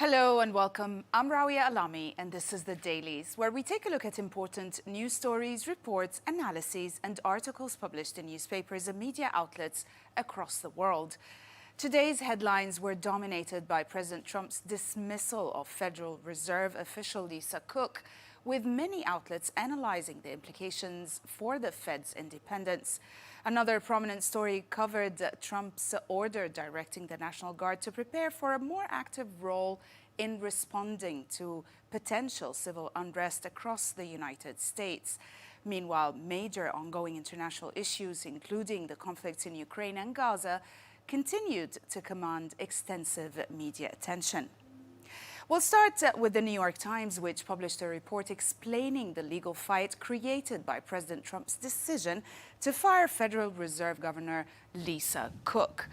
Hello and welcome. I'm Rawia Alami and this is the Dailies, where we take a look at important news stories, reports, analyses and articles published in newspapers and media outlets across the world. Today's headlines were dominated by President Trump's dismissal of Federal Reserve official Lisa Cook, with many outlets analyzing the implications for the Fed's independence. Another prominent story covered Trump's order directing the National Guard to prepare for a more active role in responding to potential civil unrest across the United States. Meanwhile, major ongoing international issues, including the conflicts in Ukraine and Gaza, continued to command extensive media attention. We'll start with the New York Times, which published a report explaining the legal fight created by President Trump's decision to fire Federal Reserve Governor Lisa Cook.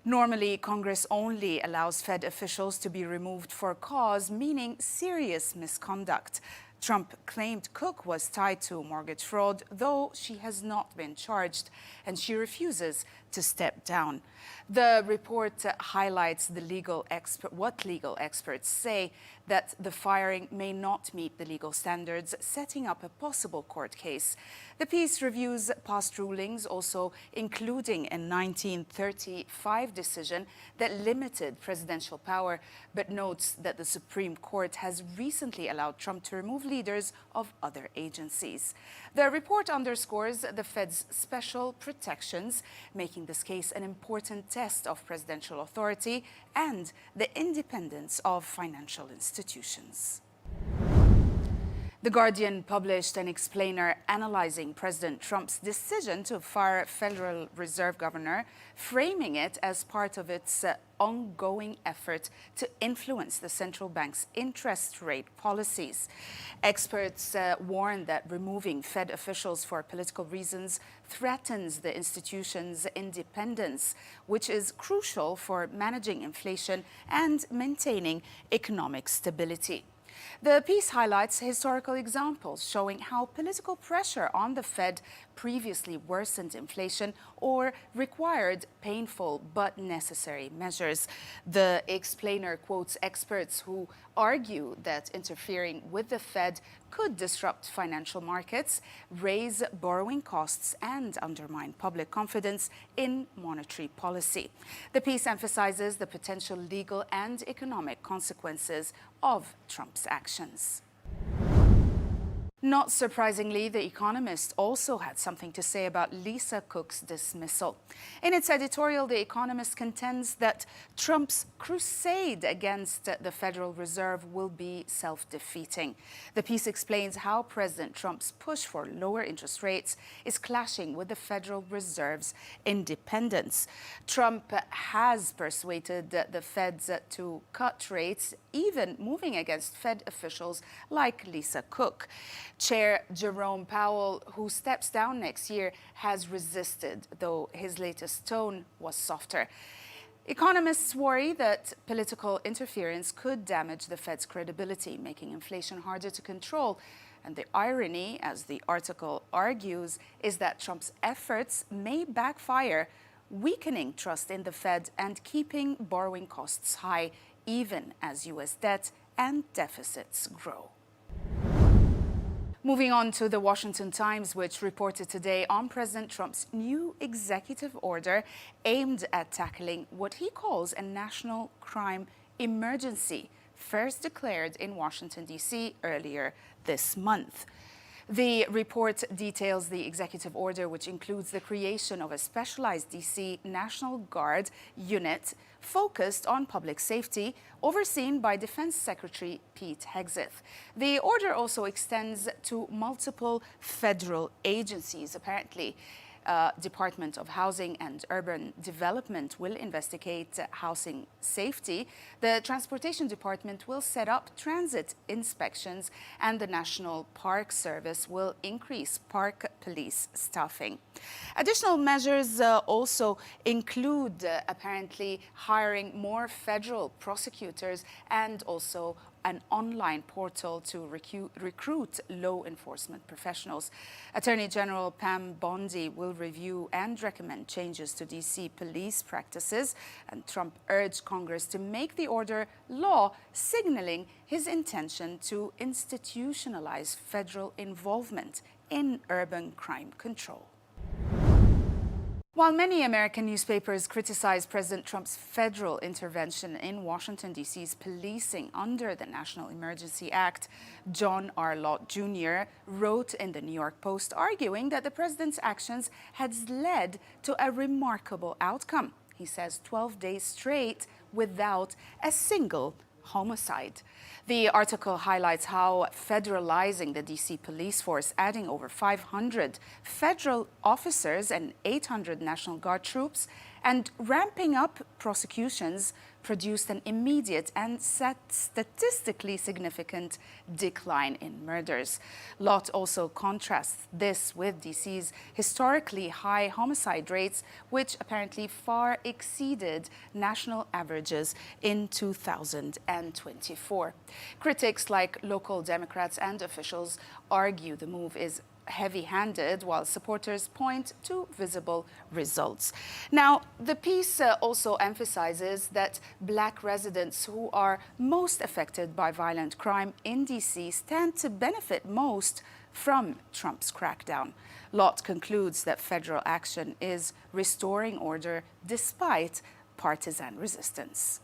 Normally, Congress only allows Fed officials to be removed for cause, meaning serious misconduct. Trump claimed Cook was tied to mortgage fraud, though she has not been charged, and she refuses to step down. The report highlights what legal experts say, that the firing may not meet the legal standards, setting up a possible court case. The piece reviews past rulings, also including a 1935 decision that limited presidential power, but notes that the Supreme Court has recently allowed Trump to remove leaders of other agencies. The report underscores the Fed's special protections, making this case an important test of presidential authority and the independence of financial institutions. The Guardian published an explainer analyzing President Trump's decision to fire Federal Reserve Governor, framing it as part of its ongoing effort to influence the central bank's interest rate policies. Experts warn that removing Fed officials for political reasons threatens the institution's independence, which is crucial for managing inflation and maintaining economic stability. The piece highlights historical examples showing how political pressure on the Fed previously worsened inflation or required painful but necessary measures. The explainer quotes experts who argue that interfering with the Fed could disrupt financial markets, raise borrowing costs, and undermine public confidence in monetary policy. The piece emphasizes the potential legal and economic consequences of Trump's actions. Not surprisingly, The Economist also had something to say about Lisa Cook's dismissal. In its editorial, The Economist contends that Trump's crusade against the Federal Reserve will be self-defeating. The piece explains how President Trump's push for lower interest rates is clashing with the Federal Reserve's independence. Trump has persuaded the Feds to cut rates, even moving against Fed officials like Lisa Cook. Chair Jerome Powell, who steps down next year, has resisted, though his latest tone was softer. Economists worry that political interference could damage the Fed's credibility, making inflation harder to control. And the irony, as the article argues, is that Trump's efforts may backfire, weakening trust in the Fed and keeping borrowing costs high, even as U.S. debt and deficits grow. Moving on to the Washington Times, which reported today on President Trump's new executive order aimed at tackling what he calls a national crime emergency, first declared in Washington, D.C. earlier this month. The report details the executive order, which includes the creation of a specialized D.C. National Guard unit focused on public safety, overseen by Defense Secretary Pete Hegseth. The order also extends to multiple federal agencies. Apparently, Department of Housing and Urban Development will investigate housing safety. The Transportation Department will set up transit inspections, and the National Park Service will increase park police staffing. Additional measures also include apparently hiring more federal prosecutors and also an online portal to recruit law enforcement professionals. Attorney General Pam Bondi will review and recommend changes to DC police practices, and Trump urged Congress to make the order law, signaling his intention to institutionalize federal involvement in urban crime control. While many American newspapers criticize President Trump's federal intervention in Washington, D.C.'s policing under the National Emergency Act, John R. Lott Jr. wrote in the New York Post arguing that the president's actions had led to a remarkable outcome. He says 12 days straight without a single homicide. The article highlights how federalizing the DC police force, adding over 500 federal officers and 800 National Guard troops, and ramping up prosecutions produced an immediate and statistically significant decline in murders. Lott also contrasts this with DC's historically high homicide rates, which apparently far exceeded national averages in 2024. Critics like local Democrats and officials argue the move is heavy-handed, while supporters point to visible results. Now, the piece also emphasizes that Black residents who are most affected by violent crime in DC stand to benefit most from Trump's crackdown. Lott concludes that federal action is restoring order despite partisan resistance.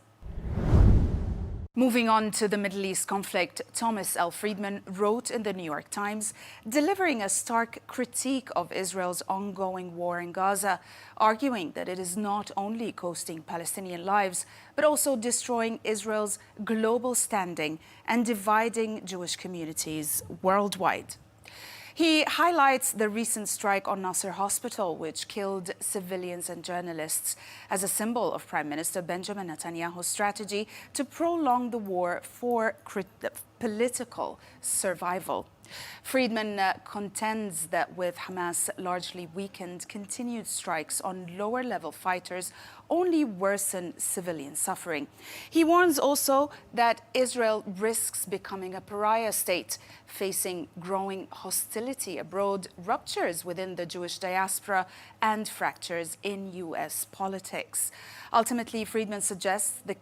Moving on to the Middle East conflict, Thomas L. Friedman wrote in the New York Times, delivering a stark critique of Israel's ongoing war in Gaza, arguing that it is not only costing Palestinian lives, but also destroying Israel's global standing and dividing Jewish communities worldwide. He highlights the recent strike on Nasser Hospital, which killed civilians and journalists, as a symbol of Prime Minister Benjamin Netanyahu's strategy to prolong the war for political survival. Friedman contends that with Hamas largely weakened, continued strikes on lower-level fighters only worsen civilian suffering. He warns also that Israel risks becoming a pariah state, facing growing hostility abroad, ruptures within the Jewish diaspora, and fractures in U.S. politics. Ultimately, Friedman suggests that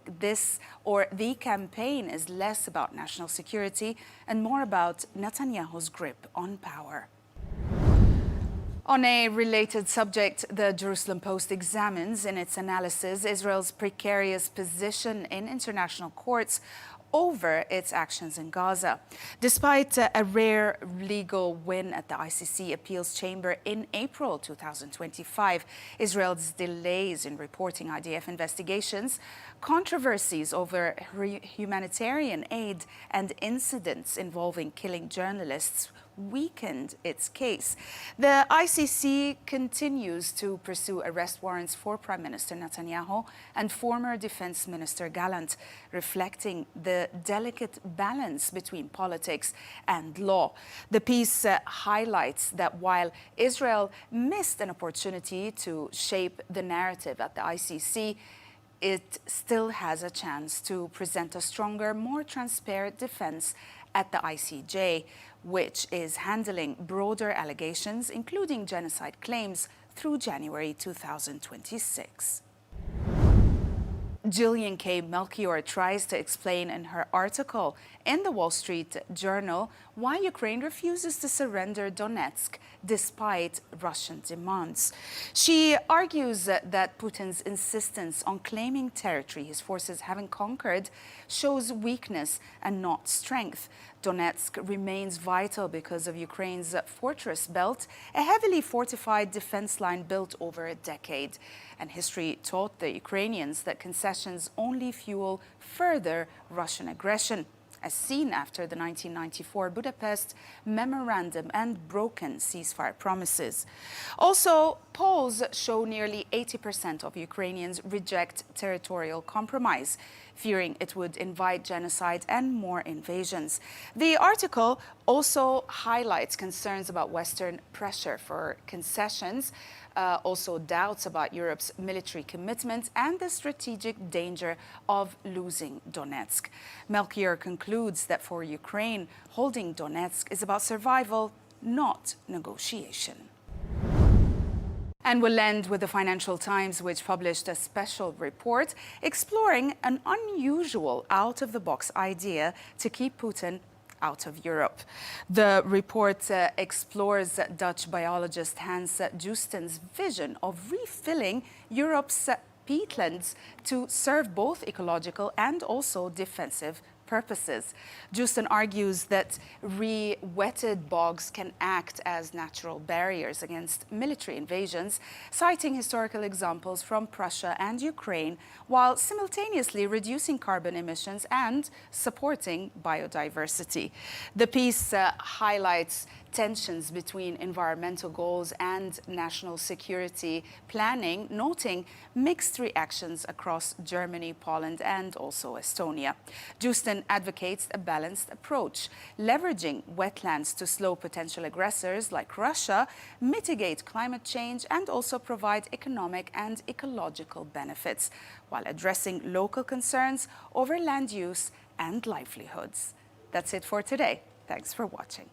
the campaign is less about national security and more about Netanyahu's grip on power. On a related subject, the Jerusalem Post examines in its analysis Israel's precarious position in international courts over its actions in Gaza. Despite a rare legal win at the ICC appeals chamber in April 2025, Israel's delays in reporting IDF investigations, controversies over humanitarian aid, and incidents involving killing journalists weakened its case. The ICC continues to pursue arrest warrants for Prime Minister Netanyahu and former Defense Minister Gallant, reflecting the delicate balance between politics and law. The piece highlights that while Israel missed an opportunity to shape the narrative at the ICC, it still has a chance to present a stronger, more transparent defense at the ICJ, which is handling broader allegations, including genocide claims, through January 2026. Gillian K. Melchior tries to explain in her article in the Wall Street Journal why Ukraine refuses to surrender Donetsk despite Russian demands. She argues that Putin's insistence on claiming territory his forces haven't conquered shows weakness and not strength. Donetsk remains vital because of Ukraine's fortress belt, a heavily fortified defense line built over a decade. And history taught the Ukrainians that concessions only fuel further Russian aggression, as seen after the 1994 Budapest Memorandum and broken ceasefire promises. Also, polls show nearly 80% of Ukrainians reject territorial compromise, fearing it would invite genocide and more invasions. The article also highlights concerns about Western pressure for concessions, also doubts about Europe's military commitment and the strategic danger of losing Donetsk. Melchior concludes concludes that for Ukraine, holding Donetsk is about survival, not negotiation. And we'll end with the Financial Times, which published a special report exploring an unusual out-of-the-box idea to keep Putin out of Europe. The report explores Dutch biologist Hans Justen's vision of refilling Europe's peatlands to serve both ecological and also defensive purposes. Justen argues that re-wetted bogs can act as natural barriers against military invasions, citing historical examples from Prussia and Ukraine, while simultaneously reducing carbon emissions and supporting biodiversity. The piece highlights tensions between environmental goals and national security planning, noting mixed reactions across Germany, Poland, and also Estonia. Justen advocates a balanced approach, leveraging wetlands to slow potential aggressors like Russia, mitigate climate change, and also provide economic and ecological benefits, while addressing local concerns over land use and livelihoods. That's it for today. Thanks for watching.